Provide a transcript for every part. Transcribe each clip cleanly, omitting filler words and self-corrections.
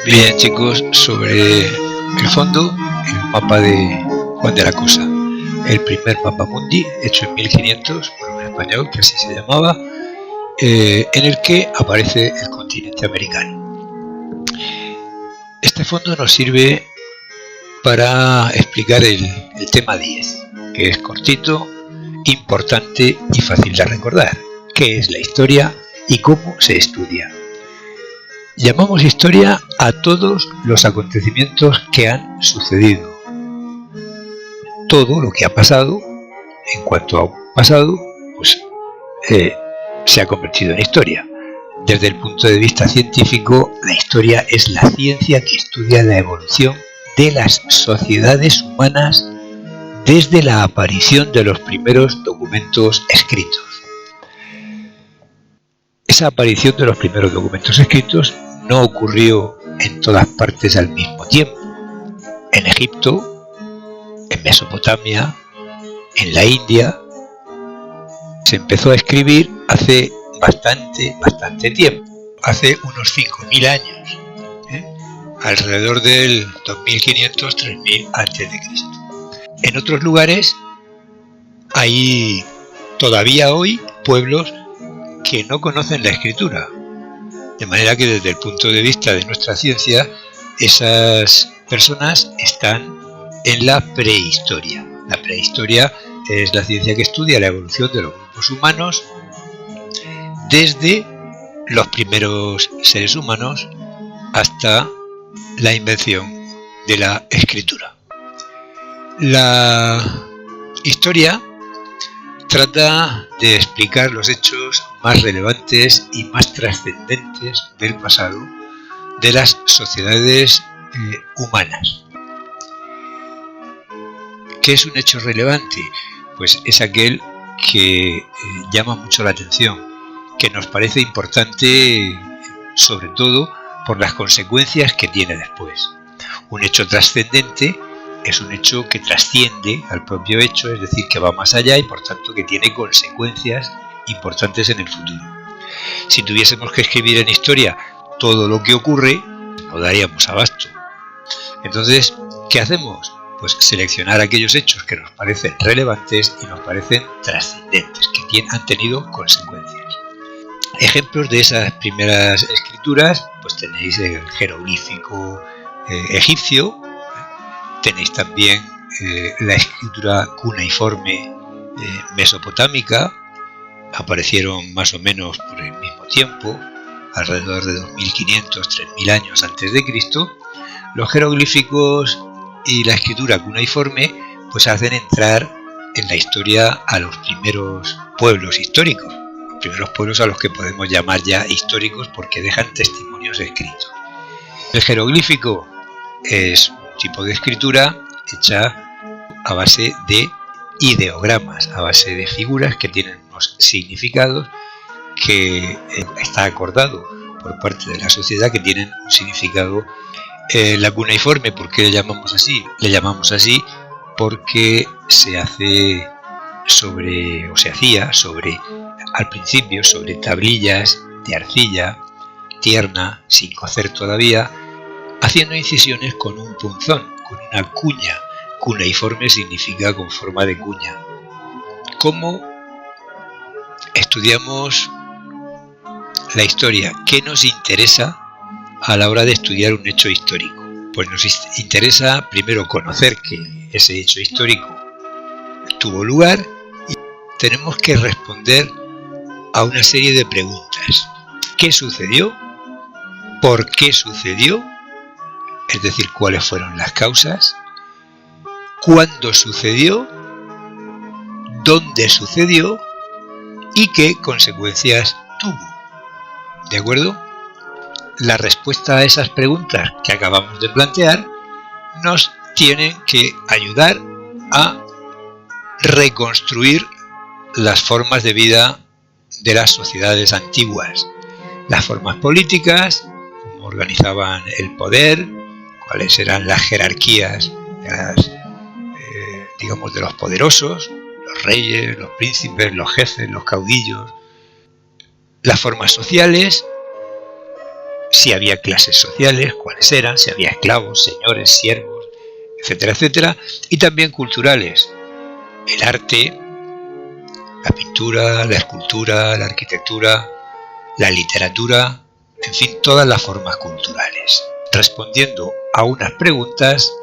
Bien, chicos, sobre el fondo, el mapa de Juan de la Cosa, el primer mapa mundi, hecho en 1500 por un español, que así se llamaba, en el que aparece el continente americano. Este fondo nos sirve para explicar el tema 10, que es cortito, importante y fácil de recordar, qué es la historia y cómo se estudia. Llamamos historia a todos los acontecimientos que han sucedido. Todo lo que ha pasado, en cuanto ha pasado, pues se ha convertido en historia. Desde el punto de vista científico, la historia es la ciencia que estudia la evolución de las sociedades humanas desde la aparición de los primeros documentos escritos. Esa aparición de los primeros documentos escritos no ocurrió en todas partes al mismo tiempo. En Egipto, en Mesopotamia, en la India, se empezó a escribir hace bastante tiempo, hace unos 5.000 años, alrededor del 2500-3000 a.C. En otros lugares hay todavía hoy pueblos que no conocen la escritura, de manera que desde el punto de vista de nuestra ciencia, esas personas están en la prehistoria. La prehistoria es la ciencia que estudia la evolución de los grupos humanos desde los primeros seres humanos hasta la invención de la escritura. La historia trata de explicar los hechos más relevantes y más trascendentes del pasado de las sociedades humanas. ¿Qué es un hecho relevante? Pues es aquel que llama mucho la atención, que nos parece importante sobre todo por las consecuencias que tiene después. Un hecho trascendente es un hecho que trasciende al propio hecho, es decir, que va más allá y por tanto que tiene consecuencias importantes en el futuro. Si tuviésemos que escribir en historia todo lo que ocurre, no daríamos abasto. Entonces, ¿qué hacemos? Pues seleccionar aquellos hechos que nos parecen relevantes y nos parecen trascendentes, que han tenido consecuencias. Ejemplos de esas primeras escrituras, pues tenéis el jeroglífico egipcio, tenéis también la escritura cuneiforme mesopotámica, aparecieron más o menos por el mismo tiempo, alrededor de 2500-3000 años antes de Cristo. Los jeroglíficos y la escritura cuneiforme pues hacen entrar en la historia a los primeros pueblos históricos, los primeros pueblos a los que podemos llamar ya históricos porque dejan testimonios escritos. El jeroglífico es un tipo de escritura hecha a base de ideogramas, a base de figuras que tienen unos significados que está acordado por parte de la sociedad, que tienen un significado. La cuneiforme, ¿por qué le llamamos así? Le llamamos así porque se hace sobre, o se hacía sobre, al principio, sobre tablillas de arcilla tierna, sin cocer todavía, haciendo incisiones con un punzón, con una cuña. Cuneiforme significa con forma de cuña. ¿Cómo estudiamos la historia? ¿Qué nos interesa a la hora de estudiar un hecho histórico? Pues nos interesa primero conocer que ese hecho histórico tuvo lugar y tenemos que responder a una serie de preguntas. ¿Qué sucedió? ¿Por qué sucedió? Es decir, ¿cuáles fueron las causas? ¿Cuándo sucedió? ¿Dónde sucedió? ¿Y qué consecuencias tuvo? ¿De acuerdo? La respuesta a esas preguntas que acabamos de plantear nos tienen que ayudar a reconstruir las formas de vida de las sociedades antiguas, las formas políticas, cómo organizaban el poder, cuáles eran las jerarquías de los poderosos, los reyes, los príncipes, los jefes, los caudillos, las formas sociales, si había clases sociales, cuáles eran, si había esclavos, señores, siervos, etcétera, etcétera, y también culturales, el arte, la pintura, la escultura, la arquitectura, la literatura, en fin, todas las formas culturales. Respondiendo a unas preguntas,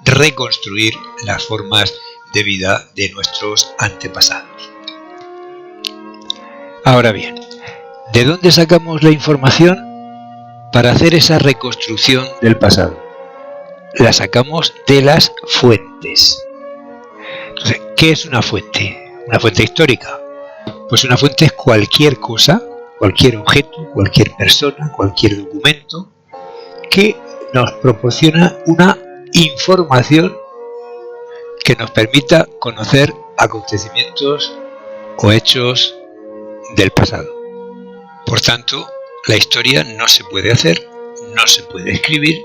reconstruir las formas de vida de nuestros antepasados. Ahora bien, ¿de dónde sacamos la información para hacer esa reconstrucción del pasado? La sacamos de las fuentes. Entonces, ¿qué es una fuente? ¿Una fuente histórica? Pues una fuente es cualquier cosa, cualquier objeto, cualquier persona, cualquier documento que nos proporciona una información que nos permita conocer acontecimientos o hechos del pasado. Por tanto, la historia no se puede hacer, no se puede escribir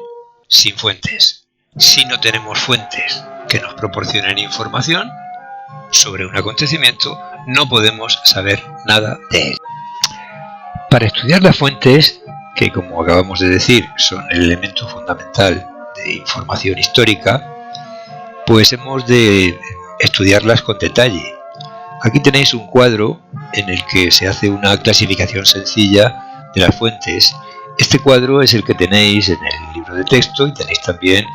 sin fuentes. Si no tenemos fuentes que nos proporcionen información sobre un acontecimiento, no podemos saber nada de él. Para estudiar las fuentes, que como acabamos de decir son el elemento fundamental de información histórica, pues hemos de estudiarlas con detalle. Aquí tenéis un cuadro en el que se hace una clasificación sencilla de las fuentes. Este cuadro es el que tenéis en el libro de texto y tenéis también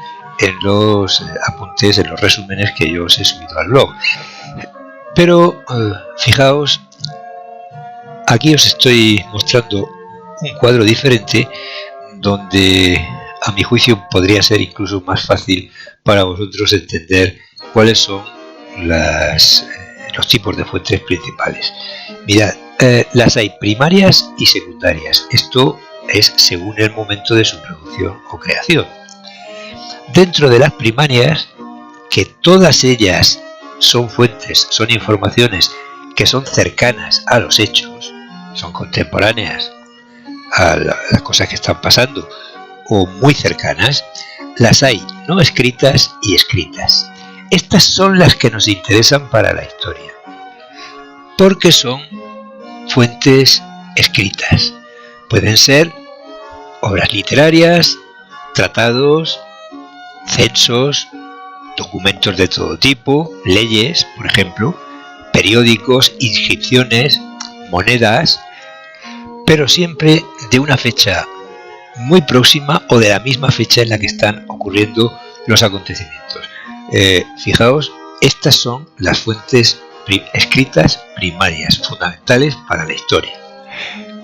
en los apuntes, en los resúmenes que yo os he subido al blog. Pero fijaos, aquí os estoy mostrando un cuadro diferente donde a mi juicio podría ser incluso más fácil para vosotros entender cuáles son los tipos de fuentes principales. Mirad, las hay primarias y secundarias. Esto es según el momento de su producción o creación. Dentro de las primarias, que todas ellas son fuentes, son informaciones que son cercanas a los hechos, son contemporáneas a las cosas que están pasando o muy cercanas, las hay no escritas y escritas. Estas son las que nos interesan para la historia, porque son fuentes escritas. Pueden ser obras literarias, tratados, censos, documentos de todo tipo, leyes, por ejemplo, periódicos, inscripciones, monedas, pero siempre de una fecha muy próxima o de la misma fecha en la que están ocurriendo los acontecimientos. Fijaos, estas son las fuentes escritas primarias, fundamentales para la historia.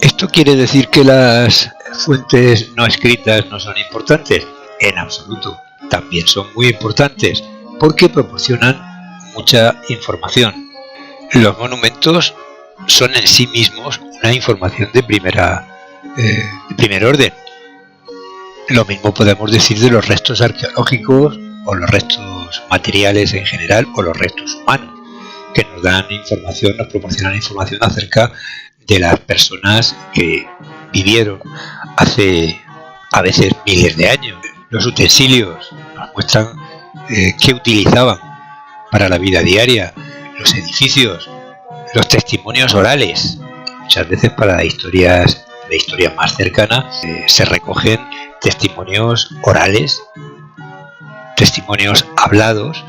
¿Esto quiere decir que las fuentes no escritas no son importantes? En absoluto, también son muy importantes porque proporcionan mucha información. Los monumentos son en sí mismos una información de primer orden. Lo mismo podemos decir de los restos arqueológicos o los restos materiales en general o los restos humanos, que nos dan información, nos proporcionan información acerca de las personas que vivieron hace a veces miles de años. Los utensilios nos muestran qué utilizaban para la vida diaria, los edificios, los testimonios orales. Muchas veces para la historia más cercana se recogen testimonios orales, testimonios hablados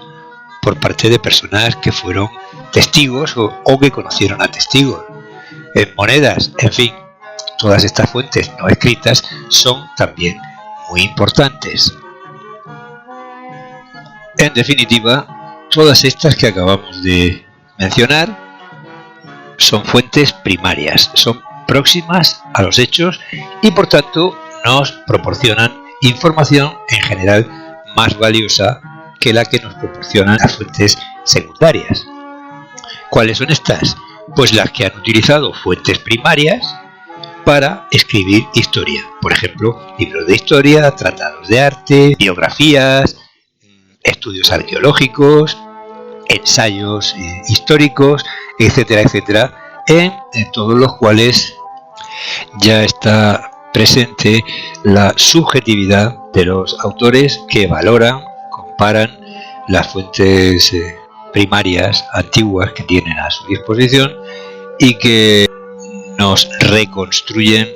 por parte de personas que fueron testigos o que conocieron a testigos. En monedas, en fin, todas estas fuentes no escritas son también muy importantes. En definitiva, todas estas que acabamos de mencionar son fuentes primarias, son próximas a los hechos y por tanto nos proporcionan información en general más valiosa que la que nos proporcionan las fuentes secundarias. ¿Cuáles son estas? Pues las que han utilizado fuentes primarias para escribir historia. Por ejemplo, libros de historia, tratados de arte, biografías, estudios arqueológicos, ensayos históricos, etcétera, etcétera, en todos los cuales ya está presente la subjetividad de los autores que valoran, comparan las fuentes primarias antiguas que tienen a su disposición y que nos reconstruyen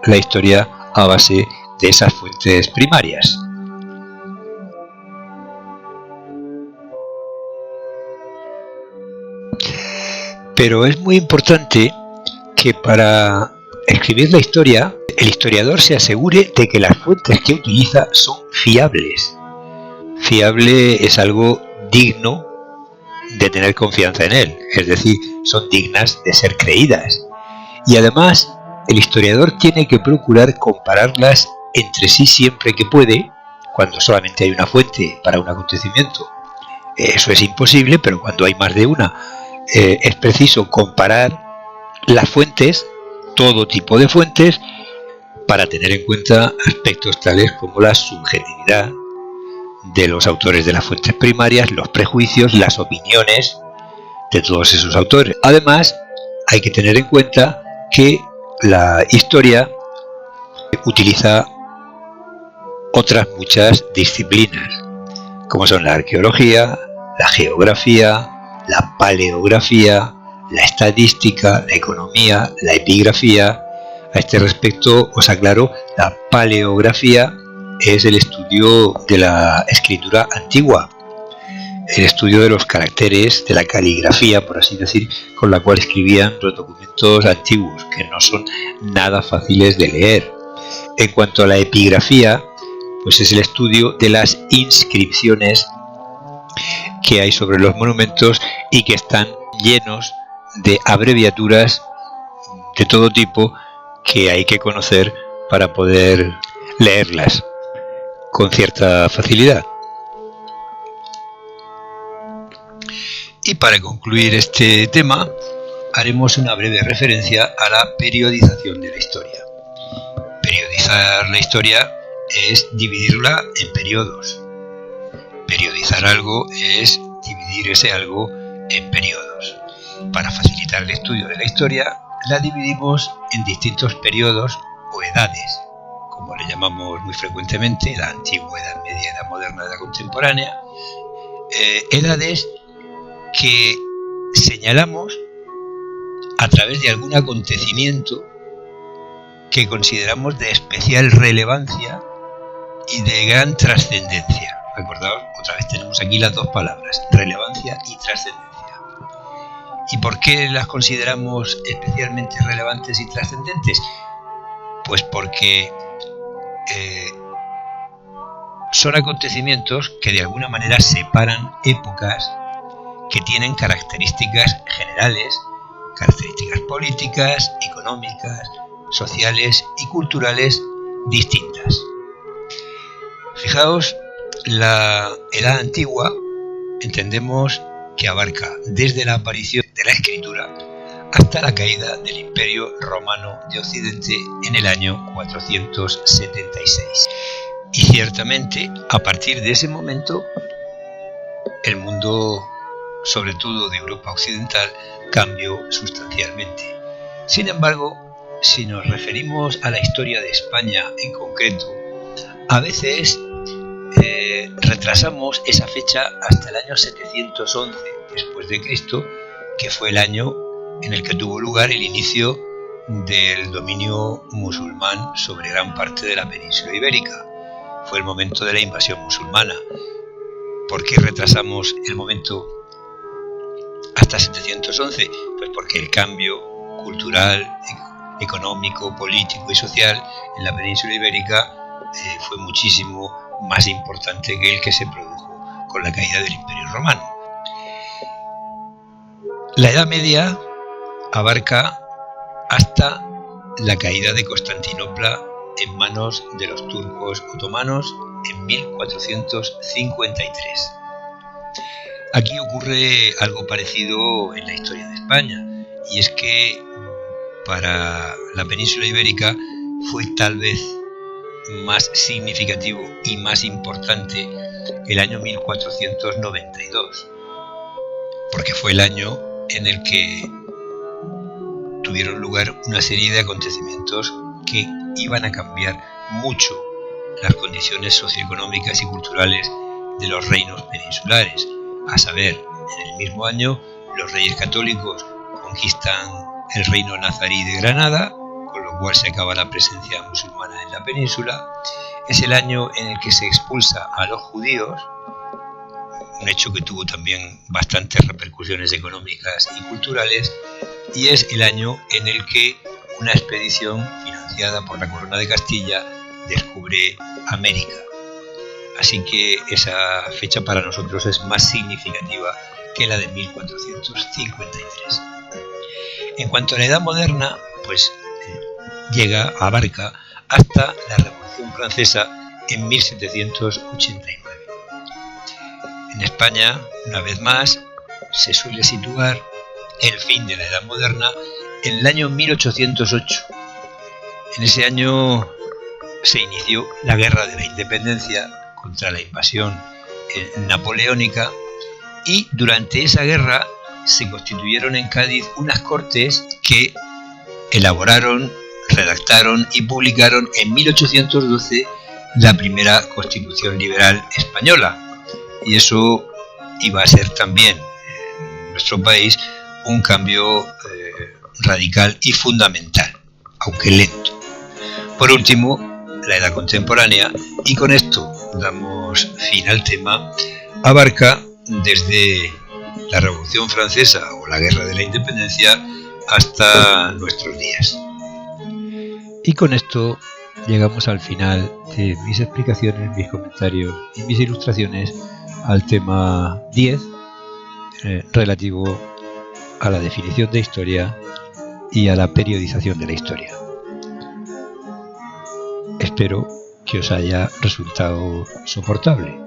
la historia a base de esas fuentes primarias. Pero es muy importante que para escribir la historia, el historiador se asegure de que las fuentes que utiliza son fiables. Fiable es algo digno de tener confianza en él, es decir, son dignas de ser creídas. Y además, el historiador tiene que procurar compararlas entre sí siempre que puede, cuando solamente hay una fuente para un acontecimiento. Eso es imposible, pero cuando hay más de una, es preciso comparar las fuentes, todo tipo de fuentes, para tener en cuenta aspectos tales como la subjetividad de los autores de las fuentes primarias, los prejuicios, las opiniones de todos esos autores. Además, hay que tener en cuenta que la historia utiliza otras muchas disciplinas, como son la arqueología, la geografía, la paleografía, la estadística, la economía, la epigrafía. A este respecto os aclaro, la paleografía es el estudio de la escritura antigua, el estudio de los caracteres, de la caligrafía, por así decir, con la cual escribían los documentos antiguos, que no son nada fáciles de leer. En cuanto a la epigrafía, pues es el estudio de las inscripciones que hay sobre los monumentos y que están llenos de abreviaturas de todo tipo que hay que conocer para poder leerlas con cierta facilidad. Y para concluir este tema, haremos una breve referencia a la periodización de la historia. Periodizar la historia es dividirla en periodos. Periodizar algo es dividir ese algo en periodos. Para facilitar el estudio de la historia, la dividimos en distintos periodos o edades, como le llamamos muy frecuentemente, la antigua, edad media, edad moderna, edad contemporánea. Edades que señalamos a través de algún acontecimiento que consideramos de especial relevancia y de gran trascendencia. Recordaos, otra vez tenemos aquí las dos palabras, relevancia y trascendencia. ¿Y por qué las consideramos especialmente relevantes y trascendentes? Pues porque son acontecimientos que de alguna manera separan épocas que tienen características generales, características políticas, económicas, sociales y culturales distintas. Fijaos, la edad antigua entendemos que abarca desde la aparición de la escritura hasta la caída del Imperio Romano de Occidente en el año 476. Y ciertamente, a partir de ese momento, el mundo, sobre todo de Europa Occidental, cambió sustancialmente. Sin embargo, si nos referimos a la historia de España en concreto, a veces retrasamos esa fecha hasta el año 711 después de Cristo, que fue el año en el que tuvo lugar el inicio del dominio musulmán sobre gran parte de la península ibérica. Fue el momento de la invasión musulmana. ¿Por qué retrasamos el momento hasta 711? Pues porque el cambio cultural, económico, político y social en la península ibérica fue muchísimo más importante que el que se produjo con la caída del Imperio Romano. La Edad Media abarca hasta la caída de Constantinopla en manos de los turcos otomanos en 1453. Aquí ocurre algo parecido en la historia de España, y es que para la península ibérica fue tal vez más significativo y más importante el año 1492, porque fue el año en el que tuvieron lugar una serie de acontecimientos que iban a cambiar mucho las condiciones socioeconómicas y culturales de los reinos peninsulares. A saber, en el mismo año los reyes católicos conquistan el reino nazarí de Granada, con lo lo cual se acaba la presencia musulmana en la península. Es el año en el que se expulsa a los judíos, un hecho que tuvo también bastantes repercusiones económicas y culturales, y es el año en el que una expedición financiada por la Corona de Castilla descubre América. Así que esa fecha para nosotros es más significativa que la de 1453. En cuanto a la Edad Moderna, pues abarca hasta la Revolución Francesa en 1789. En España, una vez más, se suele situar el fin de la Edad Moderna en el año 1808. En ese año se inició la Guerra de la Independencia contra la invasión napoleónica, y durante esa guerra se constituyeron en Cádiz unas Cortes que elaboraron, redactaron y publicaron en 1812 la primera Constitución Liberal española, y eso iba a ser también en nuestro país un cambio radical y fundamental, aunque lento. Por último, la Edad Contemporánea, y con esto damos fin al tema, abarca desde la Revolución Francesa o la Guerra de la Independencia hasta nuestros días. Y con esto llegamos al final de mis explicaciones, mis comentarios y mis ilustraciones al tema 10 relativo a la definición de historia y a la periodización de la historia. Espero que os haya resultado soportable.